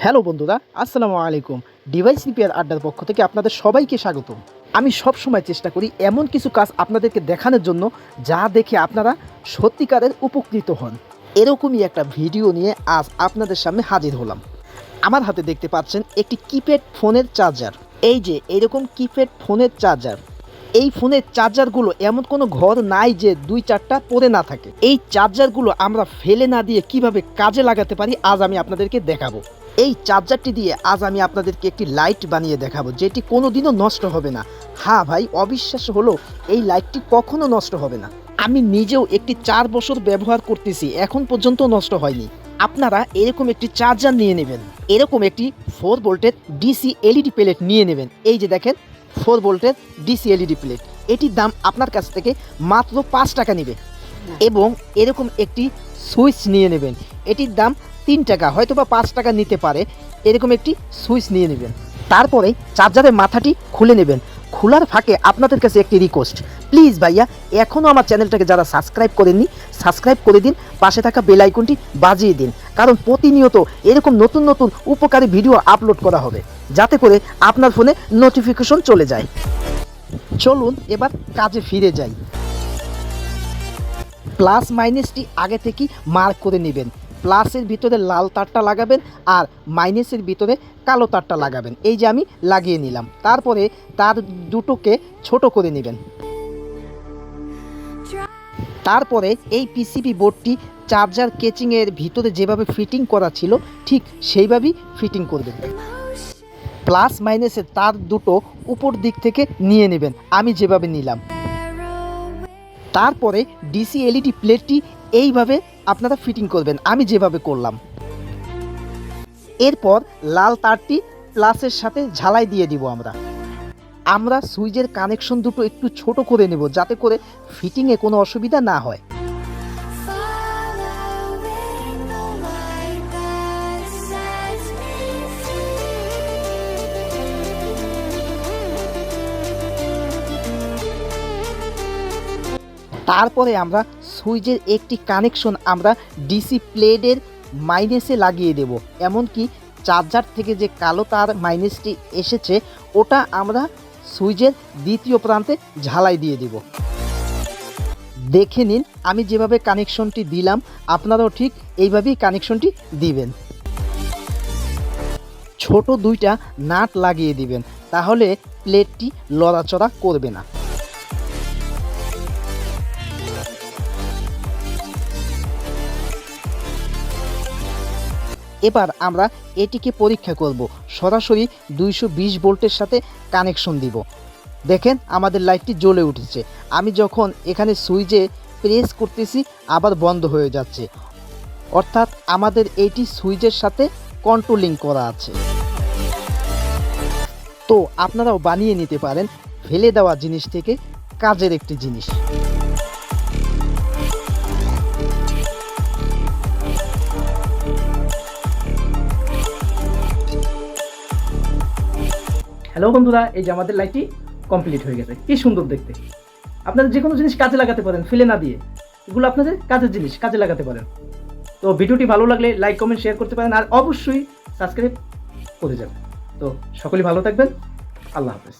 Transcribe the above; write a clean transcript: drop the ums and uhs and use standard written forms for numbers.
Hello বন্ধুরা, আসসালামু আলাইকুম। ডিভাইস রিপেয়ার আড্ডার পক্ষ থেকে আপনাদের সবাইকে স্বাগত। আমি সব সময় চেষ্টা করি এমন কিছু কাজ আপনাদেরকে দেখানোর জন্য যা দেখে আপনারা সত্যিকারের উপকৃত হন। এরকমই একটা ভিডিও নিয়ে আজ আপনাদের সামনে হাজির হলাম। আমার হাতে দেখতে পাচ্ছেন একটি কিপ্যাড ফোনের চার্জার। এই যে এরকম কিপ্যাড ফোনের চার্জার। এই ফোনের চার্জারগুলো এমন কোনো ঘর নাই যে 2-4টা পড়ে না থাকে। এই চার্জারগুলো আমরা ফেলে না দিয়ে কিভাবে কাজে লাগাতে পারি আজ আমি আপনাদেরকে দেখাবো। এই চার্জারটি দিয়ে আজ আমি আপনাদেরকে একটি লাইট বানিয়ে দেখাবো, যেটি কোনোদিনও নষ্ট হবে না। হ্যাঁ ভাই, অবিশ্বাস হলো এই লাইটটি কখনো নষ্ট হবে না। আমি নিজেও একটি 4 বছর ব্যবহার করতেছি, এখন পর্যন্ত নষ্ট হয়নি। আপনারা এরকম একটি চার্জার নিয়ে নেবেন, এরকম একটি 4 ভোল্টের ডিসি এলইডি প্লেট নিয়ে নেবেন। এই যে দেখেন 4 ভোল্টের ডিসি এলইডি প্লেট, এটির দাম আপনার কাছ থেকে মাত্র 5 টাকা নেবে। এবং এরকম একটি সুইচ নিয়ে নেবেন, এটির দাম 3 টাকা, হয়তো বা 5 টাকা নিতে পারে। এরকম একটি সুইচ নিয়ে নেবেন। তারপরে চার্জারের মাথাটি খুলে নেবেন। খোলার ফাঁকে আপনাদের কাছে একটি রিকোয়েস্ট, প্লিজ ভাইয়া, এখনও আমার চ্যানেলটাকে যারা সাবস্ক্রাইব করেননি সাবস্ক্রাইব করে দিন, পাশে থাকা বেল আইকনটি বাজিয়ে দিন, কারণ প্রতিনিয়ত এরকম নতুন নতুন উপকারী ভিডিও আপলোড করা হবে, যাতে করে আপনার ফোনে নোটিফিকেশন চলে যায়। চলুন এবার কাজে ফিরে যাই। প্লাস মাইনাসটি আগে থেকেই মার্ক করে নেবেন। প্লাসের ভিতরে লাল তারটা লাগাবেন আর মাইনাসের ভিতরে কালো তারটা লাগাবেন। এই যে আমি লাগিয়ে নিলাম। তারপরে তার দুটোকে ছোট করে নেবেন। তারপরে এই পিসিবি বোর্ডটি চার্জার কেচিংয়ের ভিতরে যেভাবে ফিটিং করা ছিল ঠিক সেইভাবেই ফিটিং করবেন। প্লাস মাইনাসের তার দুটো উপর দিক থেকে নিয়ে নেবেন, আমি যেভাবে নিলাম। তারপরে ডিসি এলইডি প্লেটটি এইভাবে আপনারা ফিটিং করবেন, আমি যেভাবে করলাম। এরপর লাল তারটি প্লাসের সাথে ঝালাই দিয়ে দিব। আমরা সুইচের কানেকশন দুটো একটু ছোট করে নেব, যাতে করে ফিটিংয়ে কোনো অসুবিধা না হয়। তারপরে আমরা সুইচের একটি কানেকশন আমরা ডিসি প্লেটের মাইনাসে লাগিয়ে দেব। এমনকি চার্জার থেকে যে কালো তার মাইনাসটি এসেছে ওটা আমরা সুইচের দ্বিতীয় প্রান্তে ঝালাই দিয়ে দেব। দেখে নিন আমি যেভাবে কানেকশনটি দিলাম, আপনারাও ঠিক এইভাবেই কানেকশনটি দিবেন। ছোট 2টা নাট লাগিয়ে দিবেন, তাহলে প্লেটটি লড়াচড়া করবে না। এবার আমরা এটিকে পরীক্ষা করব, সরাসরি 220 ভোল্টের সাথে কানেকশন দিব। দেখেন আমাদের লাইটটি জ্বলে উঠেছে। আমি যখন এখানে সুইচে প্রেস করতেছি আবার বন্ধ হয়ে যাচ্ছে, অর্থাৎ আমাদের এটি সুইচের সাথে কন্ট্রোলিং করা আছে। তো আপনারাও বানিয়ে নিতে পারেন ফেলে দেওয়া জিনিস থেকে কাজের একটি জিনিস। হ্যালো বন্ধুরা, এই যে আমাদের লাইটটি কমপ্লিট হয়ে গেছে। কি সুন্দর দেখতে। আপনারা যে কোনো জিনিস কাজে লাগাতে পারেন ফেলে না দিয়ে, এগুলো আপনাদের কাজের জিনিস, কাজে লাগাতে পারেন। তো ভিডিওটি ভালো লাগলে লাইক কমেন্ট শেয়ার করতে পারেন, আর অবশ্যই সাবস্ক্রাইব করে যাবেন। তো সকলেই ভালো থাকবেন। আল্লাহ হাফেজ।